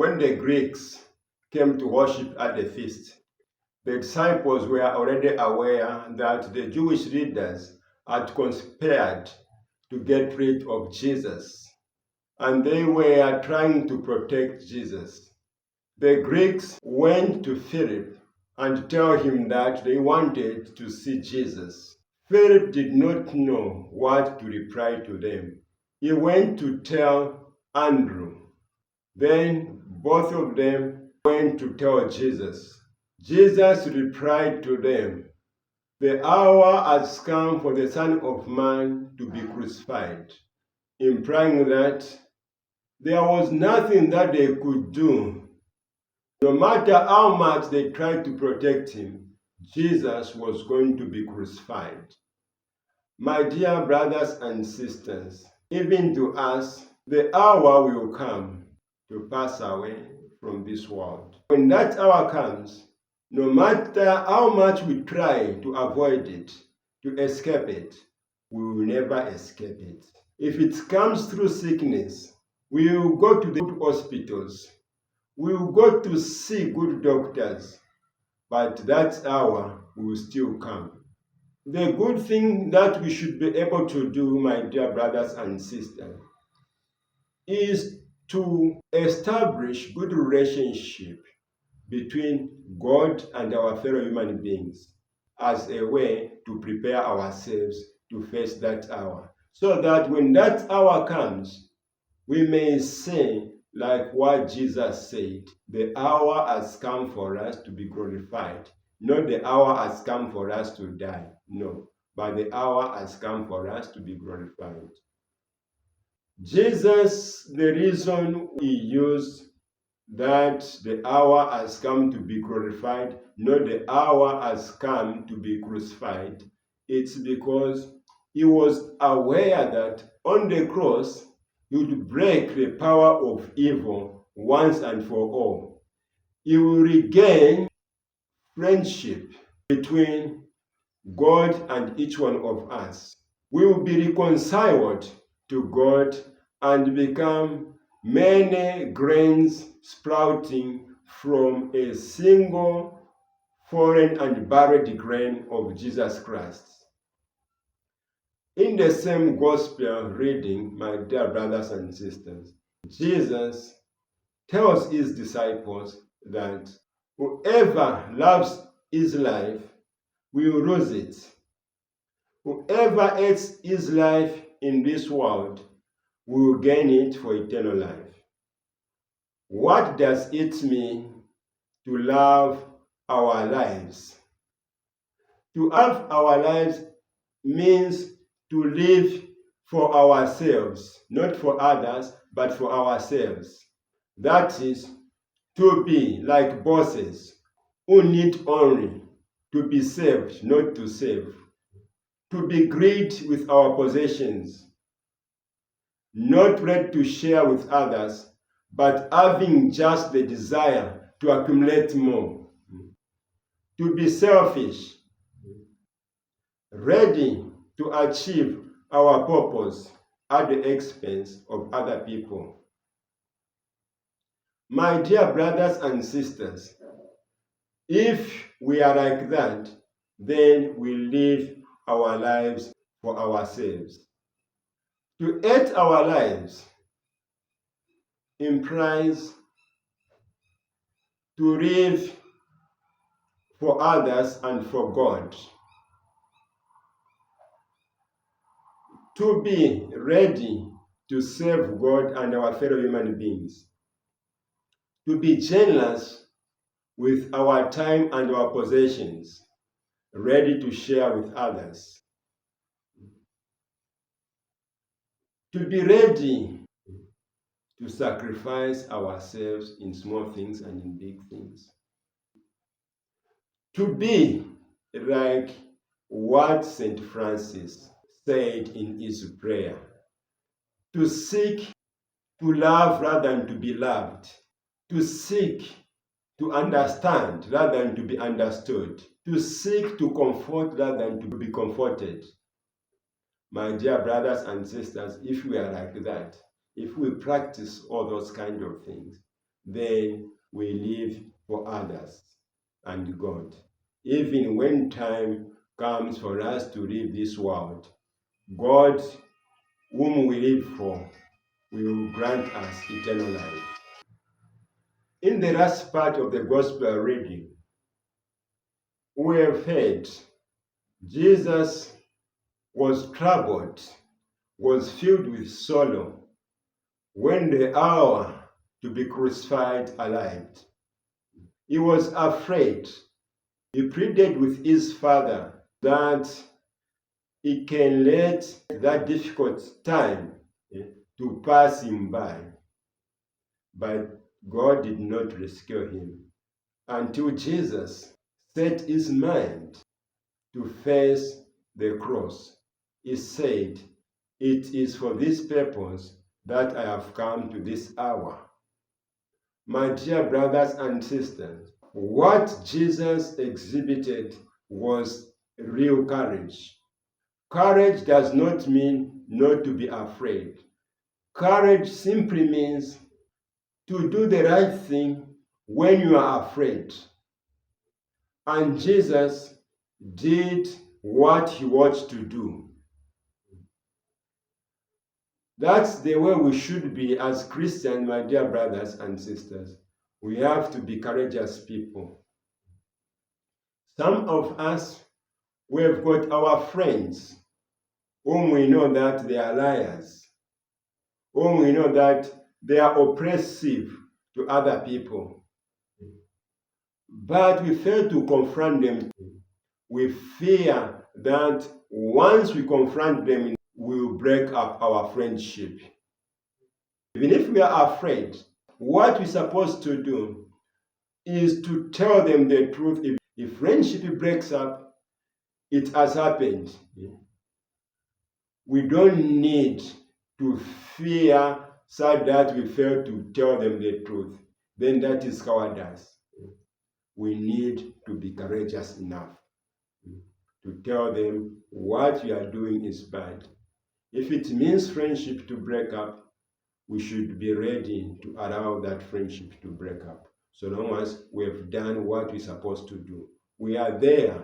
when the Greeks came to worship at the feast, the disciples were already aware that the Jewish leaders had conspired to get rid of Jesus, and they were trying to protect Jesus. The Greeks went to Philip and told him that they wanted to see Jesus. Philip did not know what to reply to them. He went to tell Andrew. Then both of them went to tell Jesus. Jesus replied to them, "The hour has come for the Son of Man to be crucified," implying that there was nothing that they could do. No matter how much they tried to protect him, Jesus was going to be crucified. My dear brothers and sisters, even to us, the hour will come to pass away from this world. When that hour comes, no matter how much we try to avoid it, to escape it, we will never escape it. If it comes through sickness, we will go to the good hospitals. We will go to see good doctors. But that hour will still come. The good thing that we should be able to do, my dear brothers and sisters, is to establish good relationship between God and our fellow human beings as a way to prepare ourselves to face that hour. So that when that hour comes, we may say, like what Jesus said, the hour has come for us to be glorified. Not the hour has come for us to die. No, but the hour has come for us to be glorified. Jesus, the reason he used that the hour has come to be glorified, not the hour has come to be crucified, it's because he was aware that on the cross, he would break the power of evil once and for all. He will regain friendship between God and each one of us. We will be reconciled to God and become many grains sprouting from a single foreign and buried grain of Jesus Christ. In the same gospel reading, my dear brothers and sisters, Jesus tells his disciples that whoever loves his life will lose it. Whoever hates his life in this world will gain it for eternal life. What does it mean to love our lives? To have our lives means to live for ourselves, not for others, but for ourselves. That is, to be like bosses who need only to be saved, not to save. To be greedy with our possessions, not ready to share with others, but having just the desire to accumulate more. To be selfish, ready to achieve our purpose at the expense of other people. My dear brothers and sisters, if we are like that, then we live our lives for ourselves. To hate our lives implies to live for others and for God. To be ready to serve God and our fellow human beings. To be generous with our time and our possessions, ready to share with others. To be ready to sacrifice ourselves in small things and in big things. To be like what St. Francis said in his prayer. To seek to love rather than to be loved. To seek to understand rather than to be understood. To seek to comfort rather than to be comforted. My dear brothers and sisters, if we are like that, if we practice all those kind of things, then we live for others and God. Even when time comes for us to leave this world, God, whom we live for, will grant us eternal life. In the last part of the gospel reading, we have heard Jesus was troubled, was filled with sorrow when the hour to be crucified arrived. He was afraid. He pleaded with his Father that he can let that difficult time to pass him by. But God did not rescue him until Jesus set his mind to face the cross. He said, "It is for this purpose that I have come to this hour." My dear brothers and sisters, what Jesus exhibited was real courage. Courage does not mean not to be afraid. Courage simply means to do the right thing when you are afraid. And Jesus did what he ought to do. That's the way we should be as Christians, my dear brothers and sisters. We have to be courageous people. Some of us, we have got our friends whom we know that they are liars, whom we know that they are oppressive to other people. But we fail to confront them. We fear that once we confront them, we will break up our friendship. Even if we are afraid, what we're supposed to do is to tell them the truth. If friendship breaks up, it has happened. We don't need to fear so that we fail to tell them the truth. Then that is cowardice. We need to be courageous enough to tell them what you are doing is bad. If it means friendship to break up, we should be ready to allow that friendship to break up, so long as we have done what we're supposed to do. We are there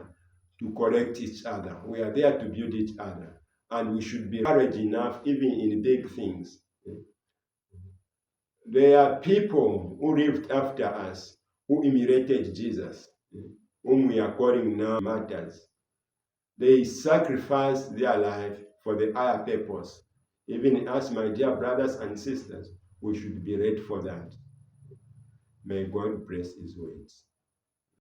to correct each other. We are there to build each other. And we should be courageous enough, even in big things. There are people who lived after us, who imitated Jesus, whom we are calling now martyrs. They sacrificed their life for the higher purpose. Even as my dear brothers and sisters, we should be ready for that. May God bless his words.